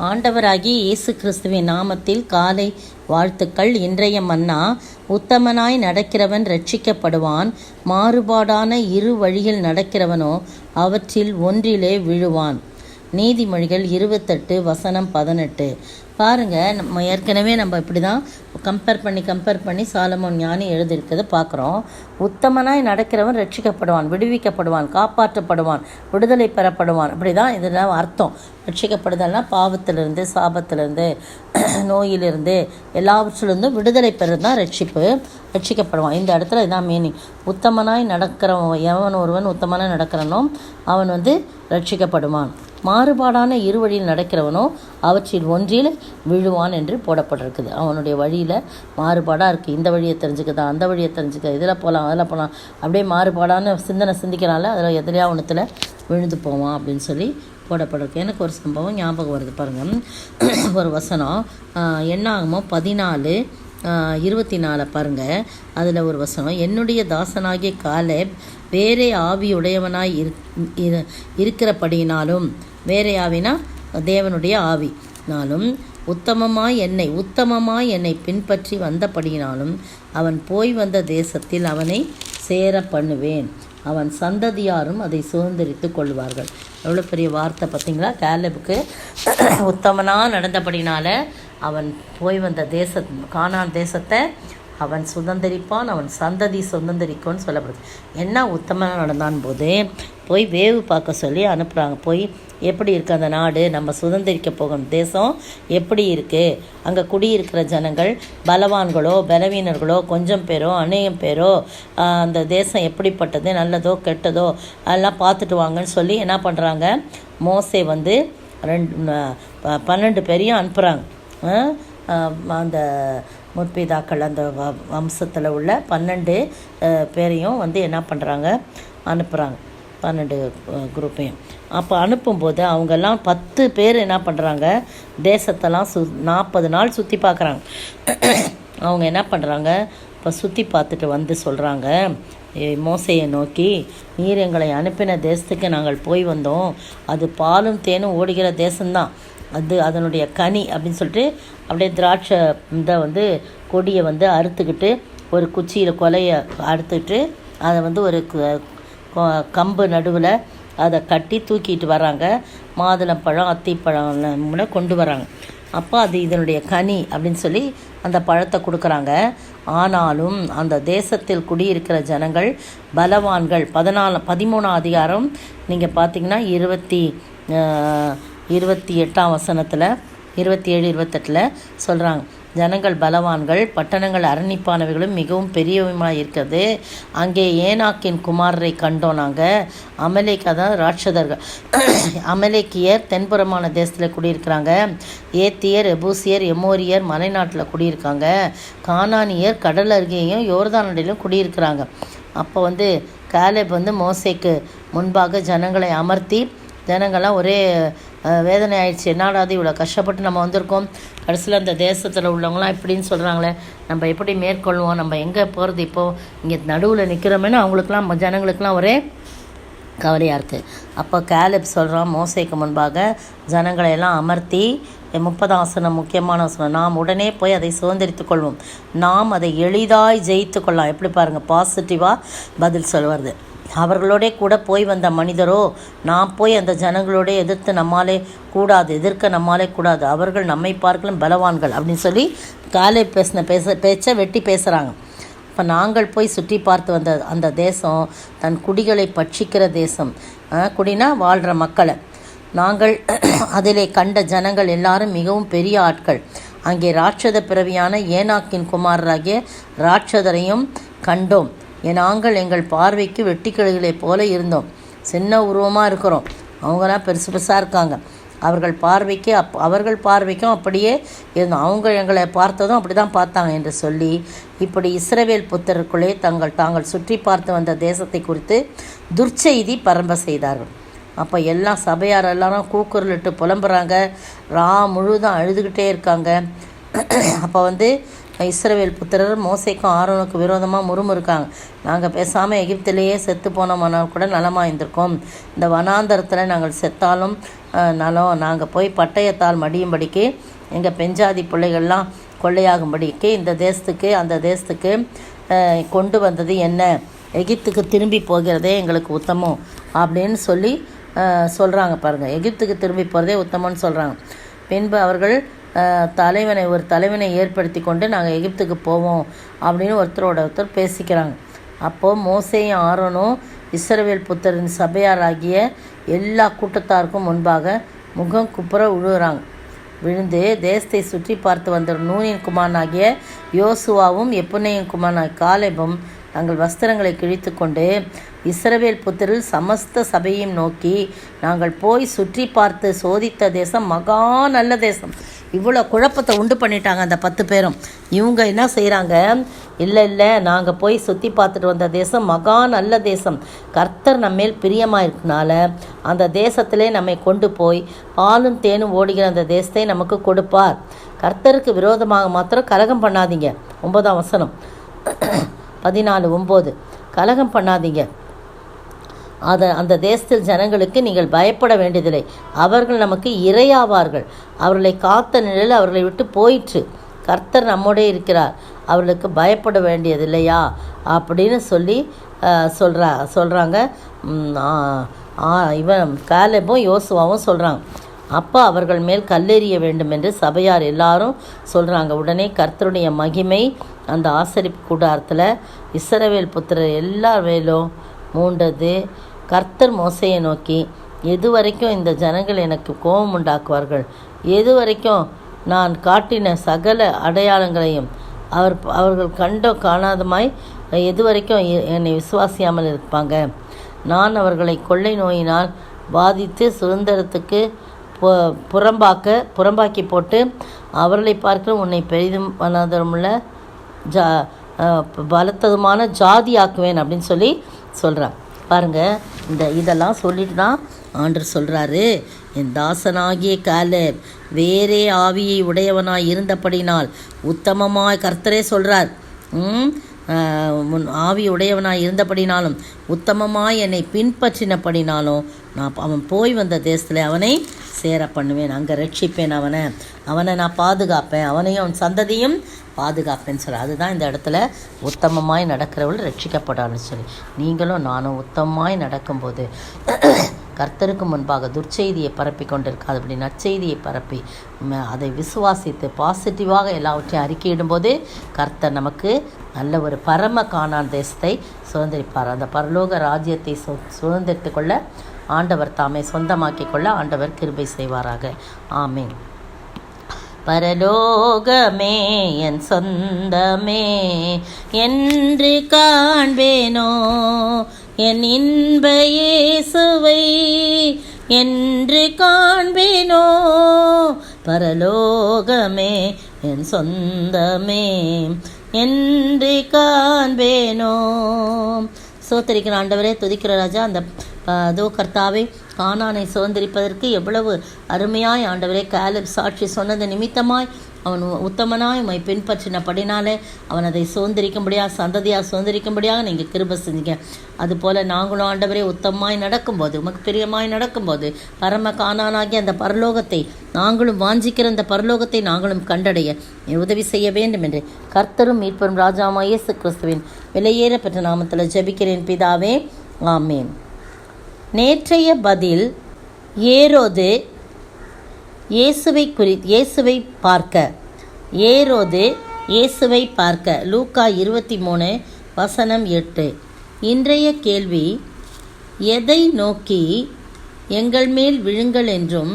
ஆண்டவராகிய இயேசு கிறிஸ்துவின் நாமத்தில் காலை வாழ்த்துக்கள். இன்றைய மன்னா, உத்தமனாய் நடக்கிறவன் இரட்சிக்கப்படுவான், மாறுபாடான இரு வழியில் நடக்கிறவனோ அவற்றில் ஒன்றிலே விழுவான். நீதிமொழிகள் 28:18. பாருங்கள், ஏற்கனவே நம்ம இப்படி தான் கம்பேர் பண்ணி சாலமோன் ஞானி எழுதியிருக்கிறத பார்க்குறோம். உத்தமனாய் நடக்கிறவன் ரட்சிக்கப்படுவான், விடுவிக்கப்படுவான், காப்பாற்றப்படுவான், விடுதலை பெறப்படுவான். இப்படி தான் இதெல்லாம் அர்த்தம். ரட்சிக்கப்படுதல்னா பாவத்திலிருந்து, சாபத்திலிருந்து, நோயிலிருந்து, எல்லாவற்றிலிருந்தும் விடுதலை பெறது தான் ரட்சிக்கப்படுவான். இந்த இடத்துல இதான் மீனிங். உத்தமனாய் நடக்கிறவன் எவன் ஒருவன் உத்தமனாய் நடக்கிறனோ அவன் ரட்சிக்கப்படுவான். மாறுபாடான இரு வழியில் நடக்கிறவனோ அவற்றில் ஒன்றில் விழுவான் என்று போடப்பட்டிருக்குது. அவனுடைய வழியில் மாறுபாடாக இருக்குது. இந்த வழியை தெரிஞ்சுக்குதா, அந்த வழியை தெரிஞ்சுக்க, இதில் போகலாம், அதில் போகலாம், அப்படியே மாறுபாடான சிந்தனை சிந்திக்கிறால அதில் எதிலையா ஒன்றுத்தில் விழுந்து போவான் அப்படின்னு சொல்லி போடப்பட்டிருக்கு. எனக்கு ஒரு சம்பவம் ஞாபகம் வருது பாருங்கள். ஒரு வசனம் என்னாகுமோ 14:24 பாருங்கள். அதில் ஒரு வசனம், என்னுடைய தாசனாகிய காலேப் வேறே ஆவியுடையவனாய் இருக்கிறபடியினாலும், வேறே ஆவினா தேவனுடைய ஆவினாலும், உத்தமமாய் என்னை பின்பற்றி வந்தபடியினாலும் அவன் போய் வந்த தேசத்தில் அவனை சேர பண்ணுவேன், அவன் சந்ததியாரும் அதை சுதந்திரித்து கொள்வார்கள். எவ்வளோ பெரிய வார்த்தை பார்த்தீங்களா? காலேபுக்கு உத்தமனாக நடந்தபடினால அவன் போய் வந்த கானான் தேசத்தை அவன் சுதந்திரிப்பான், அவன் சந்ததி சுதந்திரிக்கும்னு சொல்லப்படுது. என்ன உத்தமனாக நடந்தான் போது போய் வேவு பார்க்க சொல்லி அனுப்புகிறாங்க. போய் எப்படி இருக்குது அந்த நாடு, நம்ம சுதந்திரிக்க போகும் தேசம் எப்படி இருக்குது, அங்கே குடியிருக்கிற ஜனங்கள் பலவான்களோ பலவீனர்களோ, கொஞ்சம் பேரோ அநேகம் பேரோ, அந்த தேசம் எப்படிப்பட்டது, நல்லதோ கெட்டதோ அதெல்லாம் பார்த்துட்டு வாங்கன்னு சொல்லி என்ன பண்ணுறாங்க, மோசே 12 பேரையும் அனுப்புகிறாங்க. அந்த முற்பிதாக்கள் அந்த வம்சத்தில் உள்ள 12 பேரையும் என்ன பண்ணுறாங்க, அனுப்புகிறாங்க, 12 குரூப்பையும். அப்போ அனுப்பும்போது அவங்கெல்லாம் 10 பேர் என்ன பண்ணுறாங்க, தேசத்தெல்லாம் 40 நாள் சுற்றி பார்க்குறாங்க. அவங்க என்ன பண்ணுறாங்க, இப்போ சுற்றி பார்த்துட்டு சொல்கிறாங்க மோசையை நோக்கி, நீர் எங்களை அனுப்பின தேசத்துக்கு நாங்கள் போய் வந்தோம், அது பாலும் தேனும் ஓடுகிற தேசம்தான், அதனுடைய கனி அப்படின்னு சொல்லிட்டு அப்படியே திராட்சை இதை கொடியை அறுத்துக்கிட்டு ஒரு குச்சியில் கொலையை அறுத்துக்கிட்டு அதை ஒரு கம்பு நடுவில் அதை கட்டி தூக்கிட்டு வராங்க. மாதுளம்பழம் அத்திப்பழம் கொண்டு வராங்க. அப்போ அது இதனுடைய கனி அப்படின்னு சொல்லி அந்த பழத்தை கொடுக்குறாங்க. ஆனாலும் அந்த தேசத்தில் குடியிருக்கிற ஜனங்கள் பலவான்கள். 13ஆம் அதிகாரம் நீங்கள் பார்த்தீங்கன்னா 28ஆம் வசனத்தில் 27-28 சொல்கிறாங்க, ஜனங்கள் பலவான்கள், பட்டணங்கள் அரணிப்பானவைகளும் மிகவும் பெரியவுமாக இருக்கிறது. அங்கே ஏனாக்கின் குமாரரை கண்டோம் நாங்கள். அதான் ராட்சதர்கள், அமலேக்கியர் தென்புறமான தேசத்தில் குடியிருக்கிறாங்க. ஏத்தியர், எபூசியர், எமோரியர் மலைநாட்டில் குடியிருக்காங்க. கானானியர் கடல் அருகேயும் யோர்தான் அண்டையிலும் குடியிருக்கிறாங்க. அப்போ காலேப் மோசேக்கு முன்பாக ஜனங்களை அமர்த்தி, ஜனங்கள்லாம் ஒரே வேதனை ஆயிடுச்சு. என்னடாது இவ்வளோ கஷ்டப்பட்டு நம்ம வந்திருக்கோம், கடைசியில் அந்த தேசத்தில் உள்ளவங்களாம் இப்படின்னு சொல்கிறாங்களே, நம்ம எப்படி மேற்கொள்வோம், நம்ம எங்கே போகிறது, இப்போது இங்கே நடுவில் நிற்கிறோமேனு அவங்களுக்குலாம் ஜனங்களுக்கெல்லாம் ஒரே கவலையாக இருக்குது. அப்போ காலேப் சொல்கிறான் மோசேக்கு முன்பாக ஜனங்களை எல்லாம் அமர்த்தி, 30ஆம் வசனம் முக்கியமான வசனம், நாம் உடனே போய் அதை சுதந்திரித்து கொள்வோம், நாம் அதை எளிதாய் ஜெயித்து கொள்ளலாம். எப்படி பாருங்கள், பாசிட்டிவாக பதில் சொல்வது. அவர்களோட கூட போய் வந்த மனிதரோ, நாம் போய் அந்த ஜனங்களோட எதிர்க்க நம்மாலே கூடாது, அவர்கள் நம்மை பார்க்கலாம் பலவான்கள் அப்படின்னு சொல்லி காலேப் பேசின பேச்சை வெட்டி பேசுகிறாங்க. இப்போ நாங்கள் போய் சுற்றி பார்த்து வந்த அந்த தேசம் தன் குடிகளை பட்சிக்கிற தேசம். குடினா வாழ்கிற மக்களை. நாங்கள் அதிலே கண்ட ஜனங்கள் எல்லாரும் மிகவும் பெரிய ஆட்கள். அங்கே ராட்சத பிறவியான ஏனாக்கின் குமாரராகிய ராட்சதரையும் கண்டோம். நாங்கள் எங்கள் பார்வைக்கு வெட்டிக்கிளைகளைப் போல இருந்தோம். சின்ன உருவமாக இருக்கிறோம், அவங்களாம் பெருசாக இருக்காங்க. அவர்கள் பார்வைக்கும் அப்படியே இருந்தோம். அவங்க எங்களை பார்த்ததும் அப்படி தான் பார்த்தாங்க என்று சொல்லி, இப்படி இஸ்ரவேல் புத்திரருக்குள்ளே தாங்கள் சுற்றி பார்த்து வந்த தேசத்தை குறித்து துர்ச்செய்தி பரம்ப செய்தார்கள். அப்போ எல்லாம் சபையார் எல்லாரும் கூக்குரலிட்டு புலம்புறாங்க, முழுதும் அழுதுகிட்டே இருக்காங்க. அப்போ இஸ்ரவேல் புத்திரர் மோசேக்கும் ஆரோனுக்கும் விரோதமாக முறுமுறுக்காங்க. நாங்கள் பேசாமல் எகிப்திலேயே செத்து போனோம்னால் கூட நலமாக இருந்திருக்கோம். இந்த வனாந்தரத்தில் நாங்கள் செத்தாலும் நலம். நாங்கள் போய் பட்டயத்தால் மடியும்படிக்கு எங்கள் பெஞ்சாதி பிள்ளைகள்லாம் கொள்ளையாகும்படிக்கு இந்த தேசத்துக்கு அந்த தேசத்துக்கு கொண்டு வந்தது என்ன? எகிப்துக்கு திரும்பி போகிறதே எங்களுக்கு உத்தமம் அப்படின்னு சொல்லி சொல்கிறாங்க. பாருங்கள், எகிப்துக்கு திரும்பி போகிறதே உத்தமம்னு சொல்கிறாங்க. பின்பு அவர்கள் ஒரு தலைவனை ஏற்படுத்தி கொண்டு நாங்கள் எகிப்துக்கு போவோம் அப்படின்னு ஒருத்தரோட ஒருத்தர் பேசிக்கிறாங்க. அப்போது மோசேயும் ஆரோனும் இஸ்ரவேல் புத்திரரின் சபையாராகிய எல்லா கூட்டத்தாருக்கும் முன்பாக முகம் குப்புற விழுந்து தேசத்தை சுற்றி பார்த்து வந்த நூனின் குமாரனாகிய யோசுவாவும் எப்புன்னையின் குமாரனாகிய காலேபும் தங்கள் வஸ்திரங்களை கிழித்து கொண்டு இஸ்ரவேல் புத்திரில் சமஸ்த சபையும் நோக்கி, நாங்கள் போய் சுற்றி பார்த்து சோதித்த தேசம் மகா நல்ல தேசம். இவ்வளோ குழப்பத்தை உண்டு பண்ணிட்டாங்க அந்த 10 பேரும். இவங்க என்ன செய்கிறாங்க? இல்லை நாங்கள் போய் சுற்றி பார்த்துட்டு வந்த தேசம் மகா நல்ல தேசம், கர்த்தர் நம்மேல் பிரியமாக இருக்கனால அந்த தேசத்திலே நம்மை கொண்டு போய் பாலும் தேனும் ஓடுகிற அந்த தேசத்தை நமக்கு கொடுப்பார். கர்த்தருக்கு விரோதமாக மாத்திரம் கலகம் பண்ணாதீங்க. 9ஆம் வசனம் 14:9 கலகம் பண்ணாதீங்க. அந்த தேசத்தில் ஜனங்களுக்கு நீங்கள் பயப்பட வேண்டியதில்லை. அவர்கள் நமக்கு இரையாவார்கள். அவர்களை காத்த நிலையில் அவர்களை விட்டு போயிற்று. கர்த்தர் நம்மோடே இருக்கிறார், அவர்களுக்கு பயப்பட வேண்டியதில்லையா அப்படின்னு சொல்லி சொல்கிறாங்க. இவன் காலேபும் யோசுவாவும் சொல்கிறாங்க. அப்போ அவர்கள் மேல் கல்லெறிய வேண்டும் என்று சபையார் எல்லாரும் சொல்கிறாங்க. உடனே கர்த்தருடைய மகிமை அந்த ஆசரிப்பு கூடாரத்தில் இஸ்ரவேல் புத்திரர் எல்லார் மேலும் மூண்டது. கர்த்தர் மோசேயை நோக்கி, எது வரைக்கும் இந்த ஜனங்கள் எனக்கு கோபம் உண்டாக்குவார்கள்? எது வரைக்கும் நான் காட்டின சகல அடையாளங்களையும் அவர்கள் காணாதமாய் எது வரைக்கும் என்னை விசுவாசியாமல் இருப்பாங்க? நான் அவர்களை கொள்ளை நோயினால் பாதித்து சுதந்திரத்துக்கு புறம்பாக்கி போட்டு அவர்களை பார்க்க உன்னை பெரிதும் வனாந்தரமுள்ள பலத்ததுமான ஜாதி ஆக்குவேன் அப்படின்னு சொல்கிறான். பாருங்கள், இதெல்லாம் சொல்லிட்டு தான் ஆண்டவர் சொல்கிறாரு, என் தாசனாகிய காலேப் வேறே ஆவியை உடையவனாய் இருந்தபடினால் உத்தமமாய், கர்த்தரே சொல்கிறார், ஆவி உடையவனாய் இருந்தபடினாலும் உத்தமமாய் என்னை பின்பற்றினபடினாலும் நான் அவன் போய் வந்த தேசத்தில் அவனை சேர பண்ணுவேன், அங்கே ரட்சிப்பேன், அவனை நான் பாதுகாப்பேன், அவனையும் அவன் சந்ததியும் பாதுகாப்பேன்னு சொல்லி. அதுதான் இந்த இடத்துல உத்தமமாய் நடக்கிறவள் ரட்சிக்கப்படான்னு சொல்லி. நீங்களும் நானும் உத்தமமாய் நடக்கும்போது கர்த்தருக்கு முன்பாக துர்ச்செய்தியை பரப்பி கொண்டிருக்காது, அப்படி நற்செய்தியை பரப்பி அதை விசுவாசித்து பாசிட்டிவாக எல்லாவற்றையும் அறிக்கையிடும்போது கர்த்தர் நமக்கு நல்ல ஒரு பரம கானான் தேசத்தை சுதந்திரிப்பார். அந்த பரலோக ராஜ்யத்தை சுதந்திரித்து கொள்ள ஆண்டவர் தாமே சொந்தமாக்கி கொள்ள ஆண்டவர் கிருபை செய்வாராக. ஆமேன். பரலோகமே என் சொந்தமே என்று காண்பேனோ, என் இன்ப இயேசுவை என்று காண்பேனோ. பரலோகமே என் சொந்தமே என்று காண்பேனோ. சோத்தரிக்கிற ஆண்டவரே, துதிக்கிற ராஜா, அந்த கர்த்தாவே, கானானை சுதந்திரிப்பதற்கு எவ்வளவு அருமையாய் ஆண்டவரே காலேப் சாட்சி சொன்னது நிமித்தமாய் அவன் உத்தமனாய் உம்மை பின்பற்றினபடினாலே அவன் அதை சுதந்திரிக்கும்படியாக சந்ததியாக சுதந்திரிக்கும்படியாக நீங்கள் கிருபை செஞ்சீங்க. அதுபோல் நாங்களும் ஆண்டவரே உத்தமமாய் நடக்கும்போது, உமக்கு பிரியமாய் நடக்கும்போது பரம கானானாகி அந்த பரலோகத்தை நாங்களும் வாஞ்சிக்கிற அந்த பரலோகத்தை நாங்களும் கண்டடைய உதவி செய்ய வேண்டும் என்று கர்த்தரும் மீட்பரும் ராஜாவாகிய இயேசு கிறிஸ்துவின் விலையேற பெற்ற நாமத்தில் ஜெபிக்கிறேன் பிதாவே, ஆமேன். நேற்றைய பதில், ஏரோது இயேசுவை பார்க்க லூக்கா 23:8. இன்றைய கேள்வி, எதை நோக்கி எங்கள் மேல் விழுங்கள் என்றும்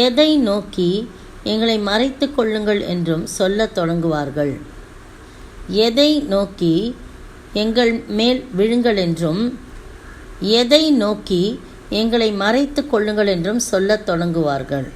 எதை நோக்கி எங்களை மறைத்து கொள்ளுங்கள் என்றும் சொல்லத் தொடங்குவார்கள்? எதை நோக்கி எங்கள் மேல் விழுங்கள் என்றும் எதை நோக்கி எங்களை மறைத்து கொள்ளுங்கள் என்றும் சொல்லத் தொடங்குவார்கள்?